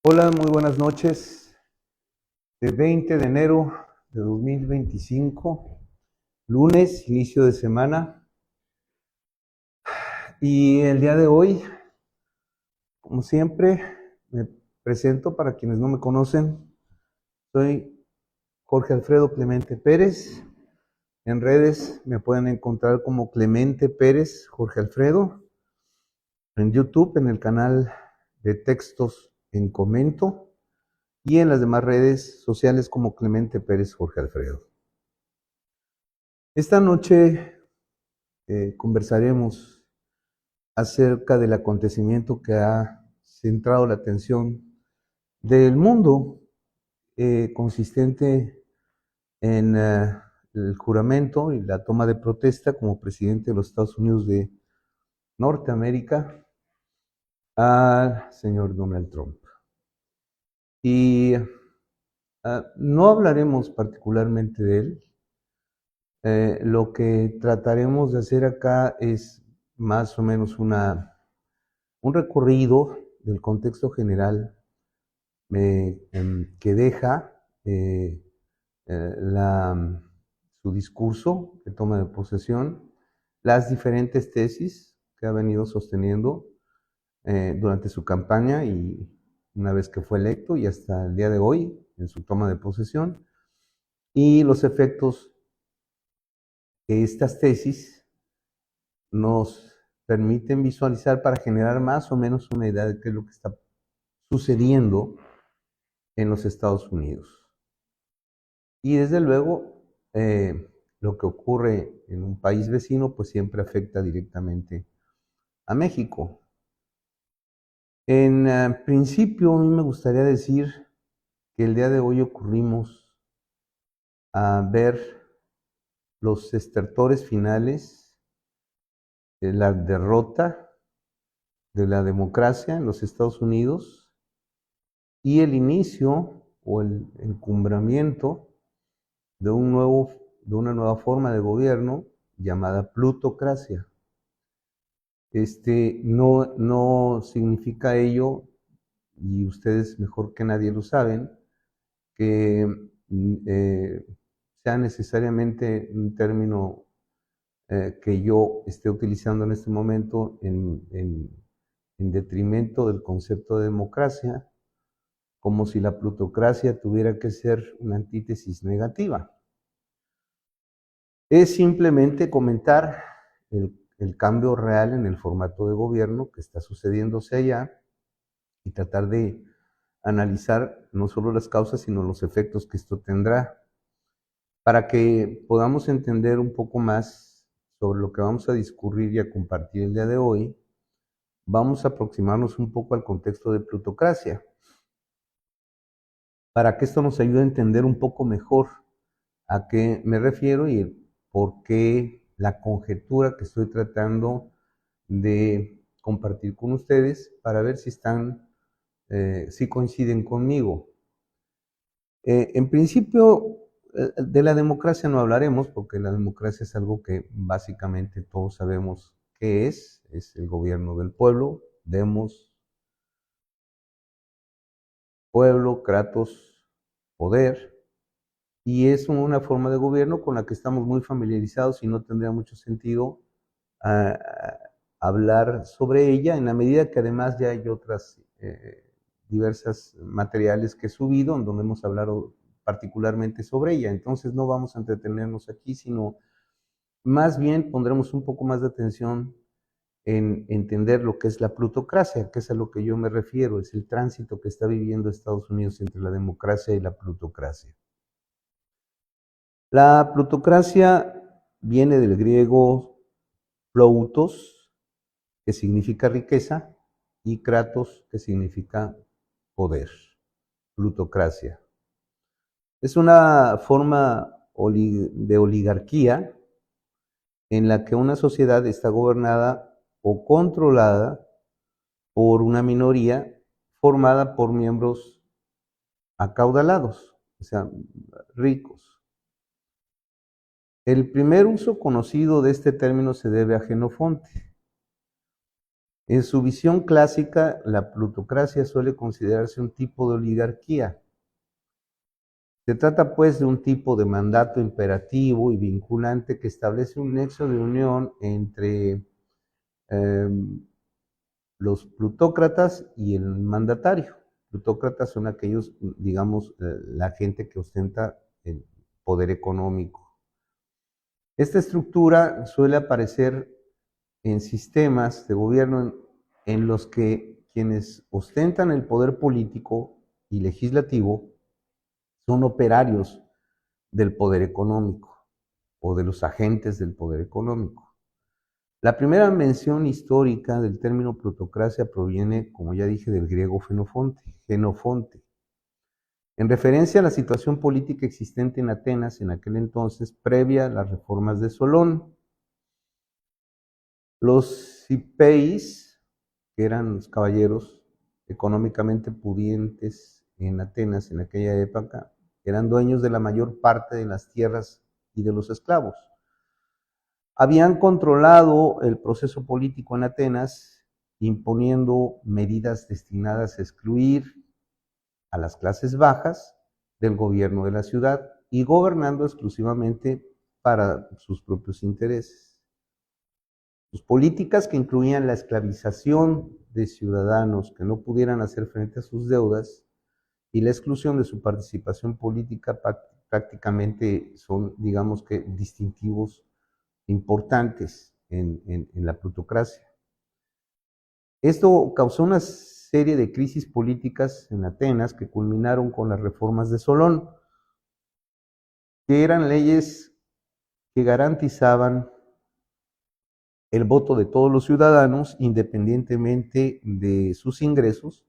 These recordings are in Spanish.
Hola, muy buenas noches. El 20 de enero de 2025, lunes, inicio de semana. Y el día de hoy, como siempre, me presento para quienes no me conocen. Soy Jorge Alfredo Clemente Pérez. En redes me pueden encontrar como Clemente Pérez Jorge Alfredo. En YouTube, en el canal de textos en Comento. Y en las demás redes sociales como Clemente Pérez Jorge Alfredo. Esta noche conversaremos acerca del acontecimiento que ha centrado la atención del mundo, consistente en el juramento y la toma de protesta como presidente de los Estados Unidos de Norteamérica al señor Donald Trump. Y no hablaremos particularmente de él. Lo que trataremos de hacer acá es más o menos un recorrido del contexto general que deja su discurso de toma de posesión, las diferentes tesis que ha venido sosteniendo durante su campaña y una vez que fue electo y hasta el día de hoy en su toma de posesión, y los efectos que estas tesis nos permiten visualizar para generar más o menos una idea de qué es lo que está sucediendo en los Estados Unidos. Y desde luego, lo que ocurre en un país vecino, pues siempre afecta directamente a México. En principio, a mí me gustaría decir que el día de hoy ocurrimos a ver los estertores finales de la derrota de la democracia en los Estados Unidos y el inicio o el encumbramiento de una nueva forma de gobierno llamada plutocracia. No significa ello, y ustedes mejor que nadie lo saben, que sea necesariamente un término que yo esté utilizando en este momento en detrimento del concepto de democracia, como si la plutocracia tuviera que ser una antítesis negativa. Es simplemente comentar el cambio real en el formato de gobierno que está sucediéndose allá y tratar de analizar no solo las causas, sino los efectos que esto tendrá, para que podamos entender un poco más sobre lo que vamos a discurrir y a compartir el día de hoy. Vamos a aproximarnos un poco al contexto de plutocracia, para que esto nos ayude a entender un poco mejor a qué me refiero y por qué la conjetura que estoy tratando de compartir con ustedes para ver si coinciden conmigo. En principio, de la democracia no hablaremos, porque la democracia es algo que básicamente todos sabemos qué es el gobierno del pueblo, demos, pueblo, kratos, poder, y es una forma de gobierno con la que estamos muy familiarizados y no tendría mucho sentido uh, hablar sobre ella, en la medida que además ya hay otras diversas materiales que he subido, en donde hemos hablado particularmente sobre ella. Entonces no vamos a entretenernos aquí, sino más bien pondremos un poco más de atención en entender lo que es la plutocracia, que es a lo que yo me refiero, es el tránsito que está viviendo Estados Unidos entre la democracia y la plutocracia. La plutocracia viene del griego ploutos, que significa riqueza, y kratos, que significa poder, plutocracia. Es una forma de oligarquía en la que una sociedad está gobernada o controlada por una minoría formada por miembros acaudalados, o sea, ricos. El primer uso conocido de este término se debe a Jenofonte. En su visión clásica, la plutocracia suele considerarse un tipo de oligarquía. Se trata pues de un tipo de mandato imperativo y vinculante que establece un nexo de unión entre eh, los plutócratas y el mandatario. Plutócratas son aquellos, digamos, la gente que ostenta el poder económico. Esta estructura suele aparecer en sistemas de gobierno en los que quienes ostentan el poder político y legislativo son operarios del poder económico o de los agentes del poder económico. La primera mención histórica del término plutocracia proviene, como ya dije, del griego Genofonte, en referencia a la situación política existente en Atenas en aquel entonces, previa a las reformas de Solón. Los cipeis, que eran los caballeros económicamente pudientes en Atenas en aquella época, eran dueños de la mayor parte de las tierras y de los esclavos. Habían controlado el proceso político en Atenas, imponiendo medidas destinadas a excluir a las clases bajas del gobierno de la ciudad y gobernando exclusivamente para sus propios intereses. Sus políticas, que incluían la esclavización de ciudadanos que no pudieran hacer frente a sus deudas y la exclusión de su participación política, prácticamente son, digamos que, distintivos importantes en la plutocracia. Esto causó una serie de crisis políticas en Atenas que culminaron con las reformas de Solón, que eran leyes que garantizaban el voto de todos los ciudadanos independientemente de sus ingresos,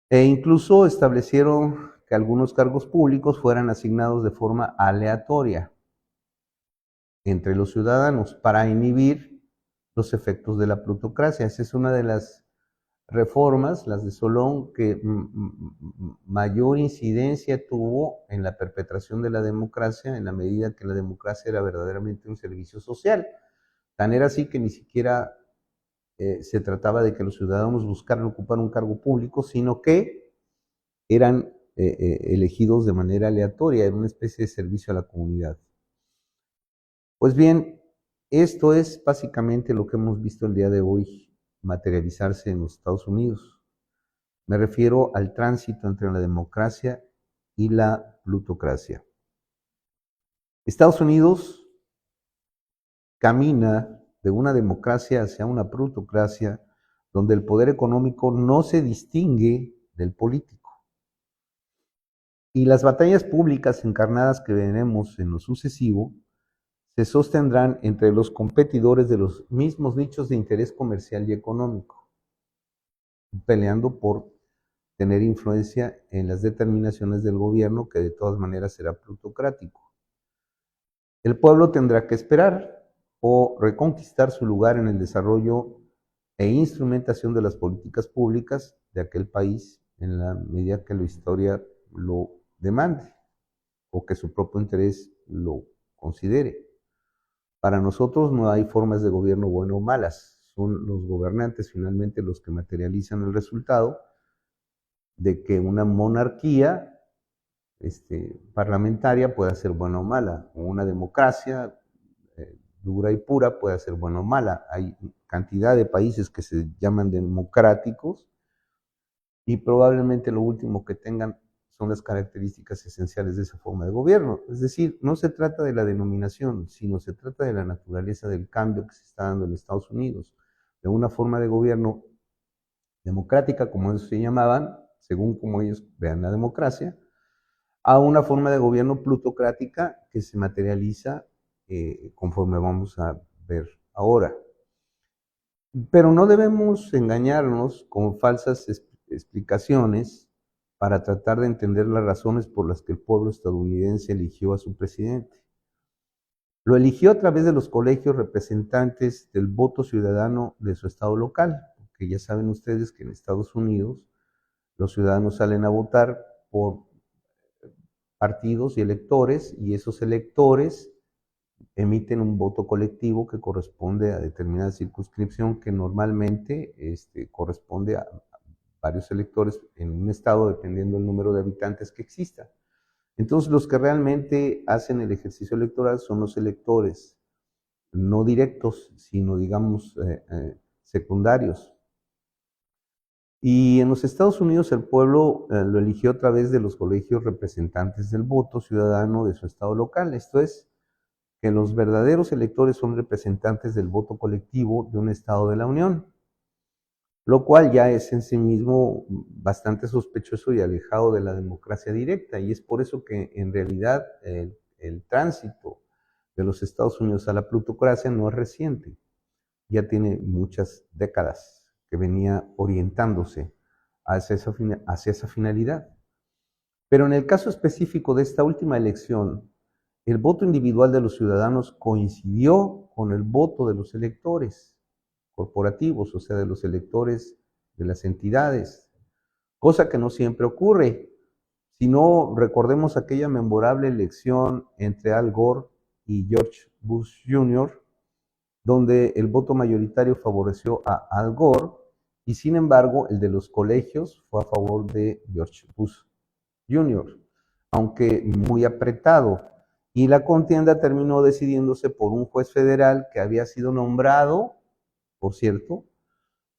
e incluso establecieron que algunos cargos públicos fueran asignados de forma aleatoria entre los ciudadanos para inhibir los efectos de la plutocracia. Esa es una de las reformas, las de Solón, que mayor incidencia tuvo en la perpetración de la democracia, en la medida que la democracia era verdaderamente un servicio social. Tan era así que ni siquiera se trataba de que los ciudadanos buscaran ocupar un cargo público, sino que eran elegidos de manera aleatoria, en una especie de servicio a la comunidad. Pues bien, esto es básicamente lo que hemos visto el día de hoy materializarse en los Estados Unidos. Me refiero al tránsito entre la democracia y la plutocracia. Estados Unidos camina de una democracia hacia una plutocracia donde el poder económico no se distingue del político. Y las batallas públicas encarnadas que veremos en lo sucesivo se sostendrán entre los competidores de los mismos nichos de interés comercial y económico, peleando por tener influencia en las determinaciones del gobierno, que de todas maneras será plutocrático. El pueblo tendrá que esperar o reconquistar su lugar en el desarrollo e instrumentación de las políticas públicas de aquel país en la medida que la historia lo demande o que su propio interés lo considere. Para nosotros no hay formas de gobierno bueno o malas, son los gobernantes finalmente los que materializan el resultado de que una monarquía parlamentaria pueda ser buena o mala, o una democracia dura y pura puede ser buena o mala. Hay cantidad de países que se llaman democráticos y probablemente lo último que tengan son las características esenciales de esa forma de gobierno. Es decir, no se trata de la denominación, sino se trata de la naturaleza del cambio que se está dando en Estados Unidos, de una forma de gobierno democrática, como ellos se llamaban, según como ellos vean la democracia, a una forma de gobierno plutocrática que se materializa conforme vamos a ver ahora. Pero no debemos engañarnos con falsas explicaciones para tratar de entender las razones por las que el pueblo estadounidense eligió a su presidente. Lo eligió a través de los colegios representantes del voto ciudadano de su estado local, porque ya saben ustedes que en Estados Unidos los ciudadanos salen a votar por partidos y electores, y esos electores emiten un voto colectivo que corresponde a determinada circunscripción que normalmente corresponde a varios electores en un estado dependiendo del número de habitantes que exista. Entonces los que realmente hacen el ejercicio electoral son los electores, no directos, sino digamos secundarios. Y en los Estados Unidos el pueblo lo eligió a través de los colegios representantes del voto ciudadano de su estado local. Esto es, que los verdaderos electores son representantes del voto colectivo de un estado de la Unión, lo cual ya es en sí mismo bastante sospechoso y alejado de la democracia directa, y es por eso que en realidad el tránsito de los Estados Unidos a la plutocracia no es reciente, ya tiene muchas décadas que venía orientándose hacia esa finalidad. Pero en el caso específico de esta última elección, el voto individual de los ciudadanos coincidió con el voto de los electores corporativos, o sea, de los electores de las entidades, cosa que no siempre ocurre. Si no, recordemos aquella memorable elección entre Al Gore y George Bush Jr., donde el voto mayoritario favoreció a Al Gore y sin embargo el de los colegios fue a favor de George Bush Jr., aunque muy apretado. Y la contienda terminó decidiéndose por un juez federal que había sido nombrado, por cierto,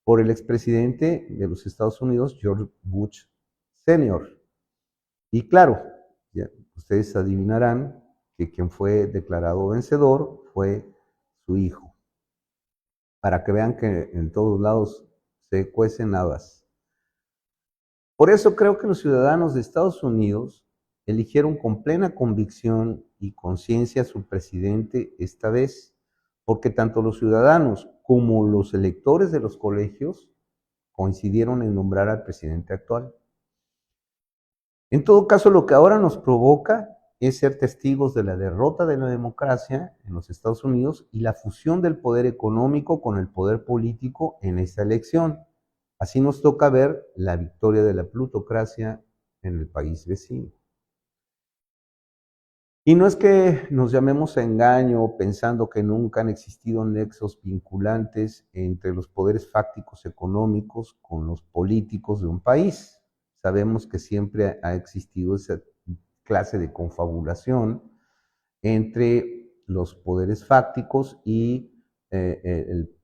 por el expresidente de los Estados Unidos, George Bush Sr. Y claro, ya ustedes adivinarán que quien fue declarado vencedor fue su hijo. Para que vean que en todos lados se cuecen habas. Por eso creo que los ciudadanos de Estados Unidos eligieron con plena convicción y conciencia a su presidente esta vez, porque tanto los ciudadanos como los electores de los colegios coincidieron en nombrar al presidente actual. En todo caso, lo que ahora nos provoca es ser testigos de la derrota de la democracia en los Estados Unidos y la fusión del poder económico con el poder político en esta elección. Así nos toca ver la victoria de la plutocracia en el país vecino. Y no es que nos llamemos a engaño pensando que nunca han existido nexos vinculantes entre los poderes fácticos económicos con los políticos de un país. Sabemos que siempre ha existido esa clase de confabulación entre los poderes fácticos y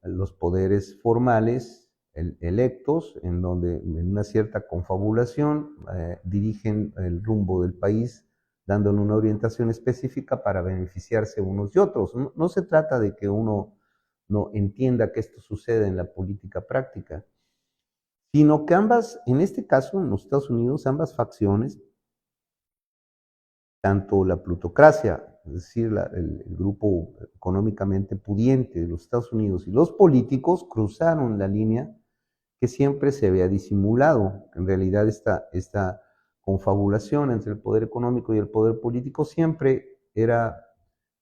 los poderes formales electos, en donde en una cierta confabulación dirigen el rumbo del país, dándole una orientación específica para beneficiarse unos y otros. No se trata de que uno no entienda que esto sucede en la política práctica, sino que ambas, en este caso en los Estados Unidos, ambas facciones, tanto la plutocracia, es decir, el grupo económicamente pudiente de los Estados Unidos, y los políticos cruzaron la línea que siempre se había disimulado. En realidad esta confabulación entre el poder económico y el poder político siempre era,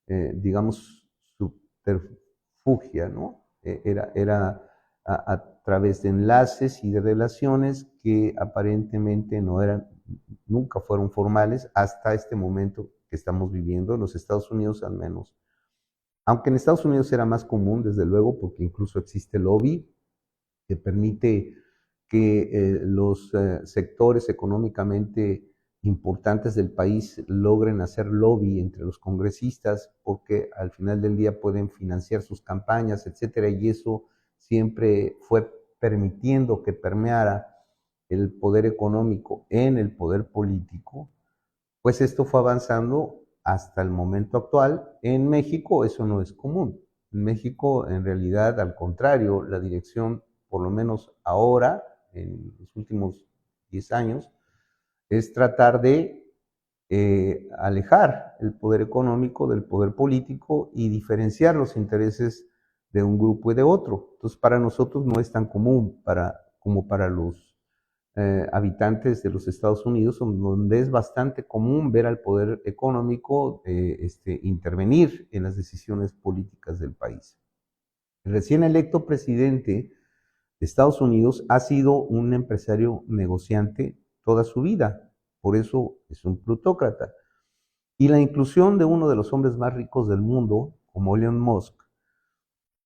digamos, subterfugia, ¿no? Era a través de enlaces y de relaciones que aparentemente nunca fueron formales hasta este momento que estamos viviendo, en los Estados Unidos al menos. Aunque en Estados Unidos era más común, desde luego, porque incluso existe lobby que permite que los sectores económicamente importantes del país logren hacer lobby entre los congresistas, porque al final del día pueden financiar sus campañas, etcétera, y eso siempre fue permitiendo que permeara el poder económico en el poder político. Pues esto fue avanzando hasta el momento actual. En México eso no es común. En México, en realidad, al contrario, la dirección, por lo menos ahora, en los últimos 10 años, es tratar de alejar el poder económico del poder político y diferenciar los intereses de un grupo y de otro. Entonces, para nosotros no es tan común como para los habitantes de los Estados Unidos, donde es bastante común ver al poder económico intervenir en las decisiones políticas del país. El recién electo presidente de Estados Unidos ha sido un empresario negociante toda su vida, por eso es un plutócrata. Y la inclusión de uno de los hombres más ricos del mundo como Elon Musk,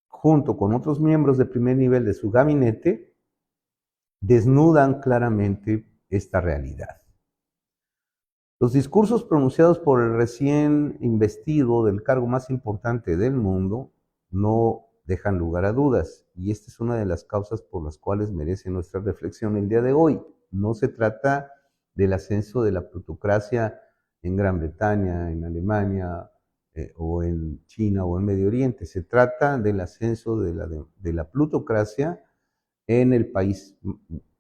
junto con otros miembros de primer nivel de su gabinete, desnudan claramente esta realidad. Los discursos pronunciados por el recién investido del cargo más importante del mundo no dejan lugar a dudas, y esta es una de las causas por las cuales merece nuestra reflexión el día de hoy. No se trata del ascenso de la plutocracia en Gran Bretaña, en Alemania, o en China o en Medio Oriente. Se trata del ascenso de la plutocracia en el país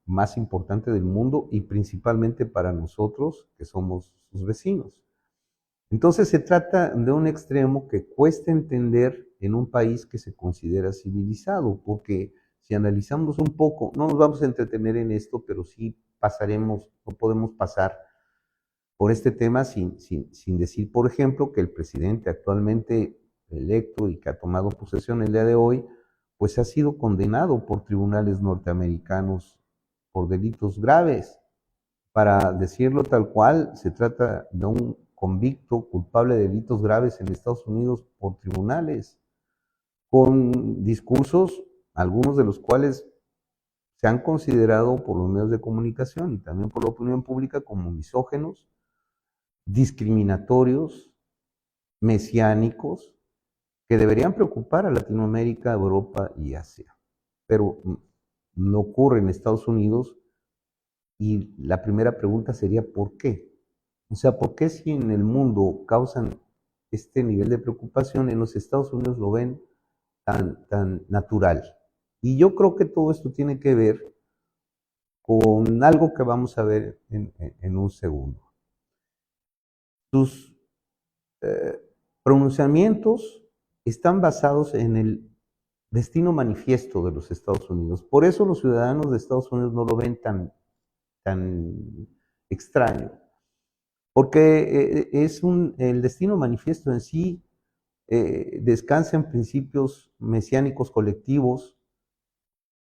más importante del mundo y principalmente para nosotros que somos sus vecinos. Entonces se trata de un extremo que cuesta entender en un país que se considera civilizado, porque si analizamos un poco, no nos vamos a entretener en esto, pero sí pasaremos, no podemos pasar por este tema sin decir, por ejemplo, que el presidente actualmente electo y que ha tomado posesión el día de hoy, pues ha sido condenado por tribunales norteamericanos por delitos graves. Para decirlo tal cual, se trata de un convicto culpable de delitos graves en Estados Unidos por tribunales, con discursos, algunos de los cuales se han considerado por los medios de comunicación y también por la opinión pública como misógenos, discriminatorios, mesiánicos, que deberían preocupar a Latinoamérica, Europa y Asia. Pero no ocurre en Estados Unidos y la primera pregunta sería ¿por qué? O sea, ¿por qué si en el mundo causan este nivel de preocupación, en los Estados Unidos lo ven tan natural? Y yo creo que todo esto tiene que ver con algo que vamos a ver en un segundo. Sus pronunciamientos están basados en el destino manifiesto de los Estados Unidos. Por eso los ciudadanos de Estados Unidos no lo ven tan extraño, porque el destino manifiesto en sí descansa en principios mesiánicos colectivos,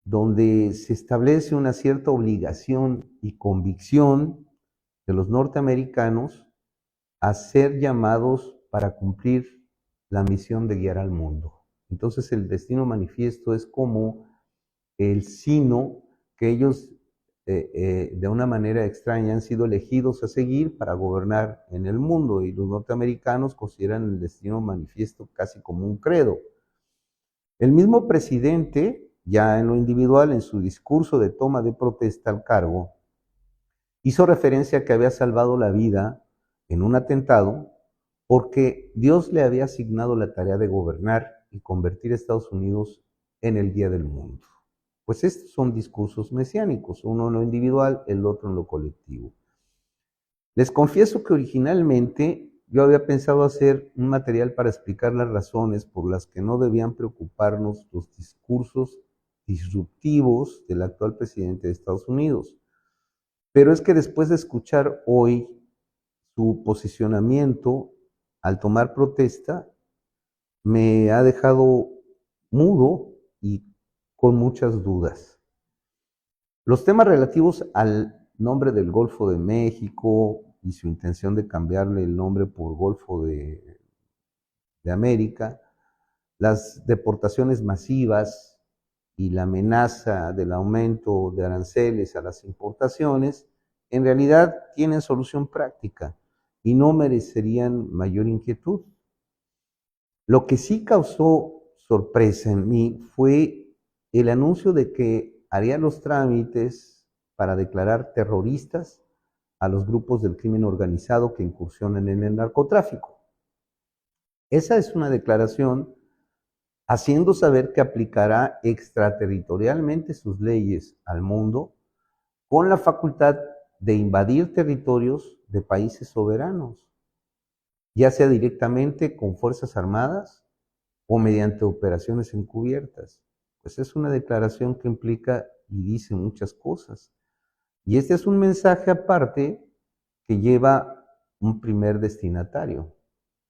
donde se establece una cierta obligación y convicción de los norteamericanos a ser llamados para cumplir la misión de guiar al mundo. Entonces el destino manifiesto es como el signo que ellos de una manera extraña han sido elegidos a seguir para gobernar en el mundo, y los norteamericanos consideran el destino manifiesto casi como un credo. El mismo presidente, ya en lo individual, en su discurso de toma de protesta al cargo, hizo referencia a que había salvado la vida en un atentado porque Dios le había asignado la tarea de gobernar y convertir a Estados Unidos en el guía del mundo. Pues estos son discursos mesiánicos, uno en lo individual, el otro en lo colectivo. Les confieso que originalmente yo había pensado hacer un material para explicar las razones por las que no debían preocuparnos los discursos disruptivos del actual presidente de Estados Unidos. Pero es que después de escuchar hoy su posicionamiento al tomar protesta, me ha dejado mudo y con muchas dudas. Los temas relativos al nombre del Golfo de México y su intención de cambiarle el nombre por Golfo de América, las deportaciones masivas y la amenaza del aumento de aranceles a las importaciones, en realidad tienen solución práctica y no merecerían mayor inquietud. Lo que sí causó sorpresa en mí fue el anuncio de que haría los trámites para declarar terroristas a los grupos del crimen organizado que incursionan en el narcotráfico. Esa es una declaración haciendo saber que aplicará extraterritorialmente sus leyes al mundo con la facultad de invadir territorios de países soberanos, ya sea directamente con fuerzas armadas o mediante operaciones encubiertas. Pues es una declaración que implica y dice muchas cosas. Y este es un mensaje aparte que lleva un primer destinatario,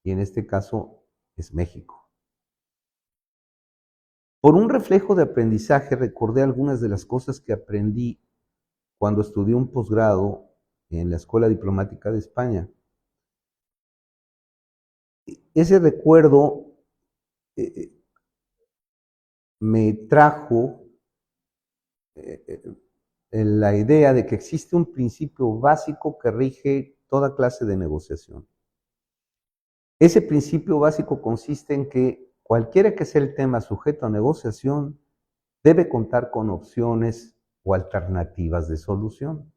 y en este caso es México. Por un reflejo de aprendizaje recordé algunas de las cosas que aprendí cuando estudié un posgrado en la Escuela Diplomática de España. Ese recuerdo me trajo la idea de que existe un principio básico que rige toda clase de negociación. Ese principio básico consiste en que cualquiera que sea el tema sujeto a negociación debe contar con opciones o alternativas de solución.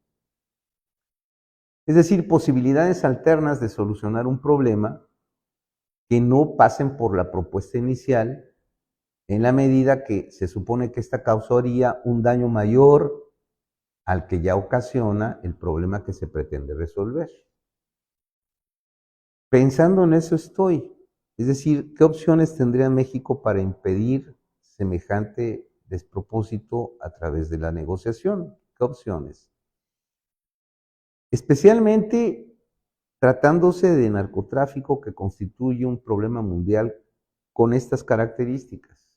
Es decir, posibilidades alternas de solucionar un problema que no pasen por la propuesta inicial en la medida que se supone que esta causaría un daño mayor al que ya ocasiona el problema que se pretende resolver. Pensando en eso estoy. Es decir, ¿qué opciones tendría México para impedir semejante despropósito a través de la negociación? ¿Qué opciones? Especialmente tratándose de narcotráfico que constituye un problema mundial con estas características.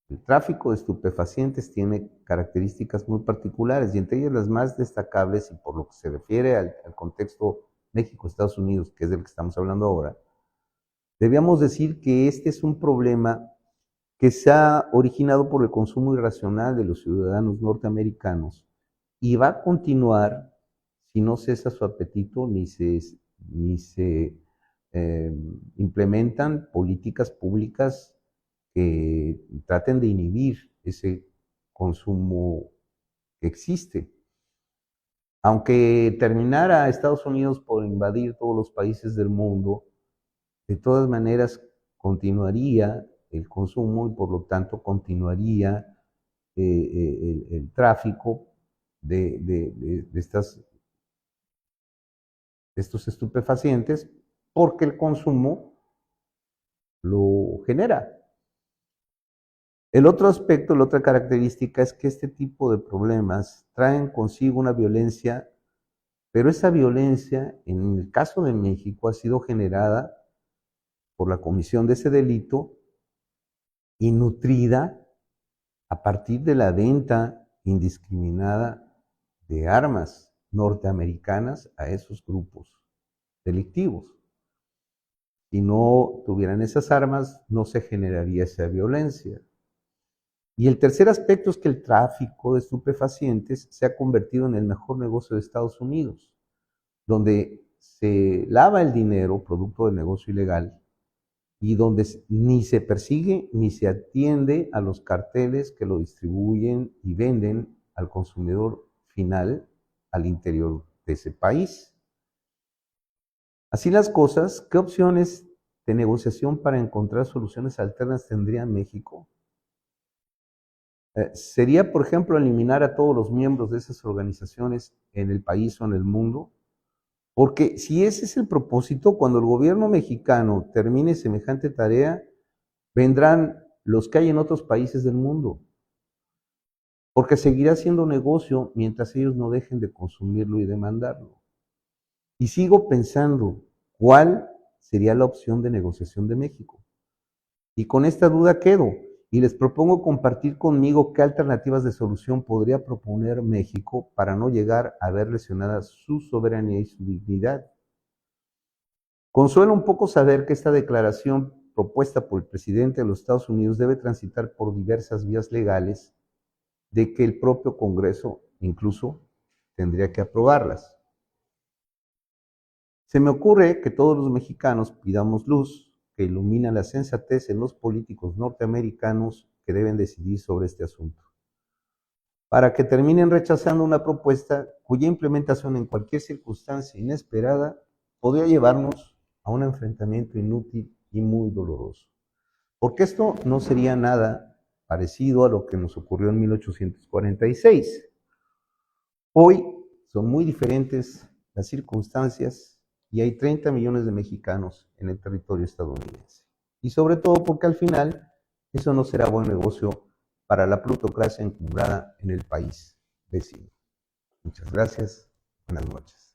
El tráfico de estupefacientes tiene características muy particulares y entre ellas las más destacables, y por lo que se refiere al contexto México-Estados Unidos, que es del que estamos hablando ahora, debíamos decir que este es un problema que se ha originado por el consumo irracional de los ciudadanos norteamericanos y va a continuar si no cesa su apetito ni se implementan políticas públicas que traten de inhibir ese consumo que existe. Aunque terminara Estados Unidos por invadir todos los países del mundo, de todas maneras continuaría el consumo y por lo tanto continuaría el tráfico de estos estupefacientes porque el consumo lo genera. El otro aspecto, la otra característica es que este tipo de problemas traen consigo una violencia, pero esa violencia, en el caso de México, ha sido generada por la comisión de ese delito y nutrida a partir de la venta indiscriminada de armas norteamericanas a esos grupos delictivos. Si no tuvieran esas armas, no se generaría esa violencia. Y el tercer aspecto es que el tráfico de estupefacientes se ha convertido en el mejor negocio de Estados Unidos, donde se lava el dinero producto del negocio ilegal y donde ni se persigue ni se atiende a los carteles que lo distribuyen y venden al consumidor final al interior de ese país. Así las cosas, ¿qué opciones de negociación para encontrar soluciones alternas tendría México? ¿Sería, por ejemplo, eliminar a todos los miembros de esas organizaciones en el país o en el mundo? Porque si ese es el propósito, cuando el gobierno mexicano termine semejante tarea, vendrán los que hay en otros países del mundo. Porque seguirá siendo negocio mientras ellos no dejen de consumirlo y demandarlo. Y sigo pensando, ¿cuál sería la opción de negociación de México? Y con esta duda quedo. Y les propongo compartir conmigo qué alternativas de solución podría proponer México para no llegar a ver lesionadas su soberanía y su dignidad. Consuela un poco saber que esta declaración propuesta por el presidente de los Estados Unidos debe transitar por diversas vías legales, de que el propio Congreso incluso tendría que aprobarlas. Se me ocurre que todos los mexicanos pidamos luz que ilumina la sensatez en los políticos norteamericanos que deben decidir sobre este asunto, para que terminen rechazando una propuesta cuya implementación en cualquier circunstancia inesperada podría llevarnos a un enfrentamiento inútil y muy doloroso. Porque esto no sería nada parecido a lo que nos ocurrió en 1846. Hoy son muy diferentes las circunstancias y hay 30 millones de mexicanos en el territorio estadounidense. Y sobre todo porque al final eso no será buen negocio para la plutocracia encumbrada en el país vecino. Muchas gracias. Buenas noches.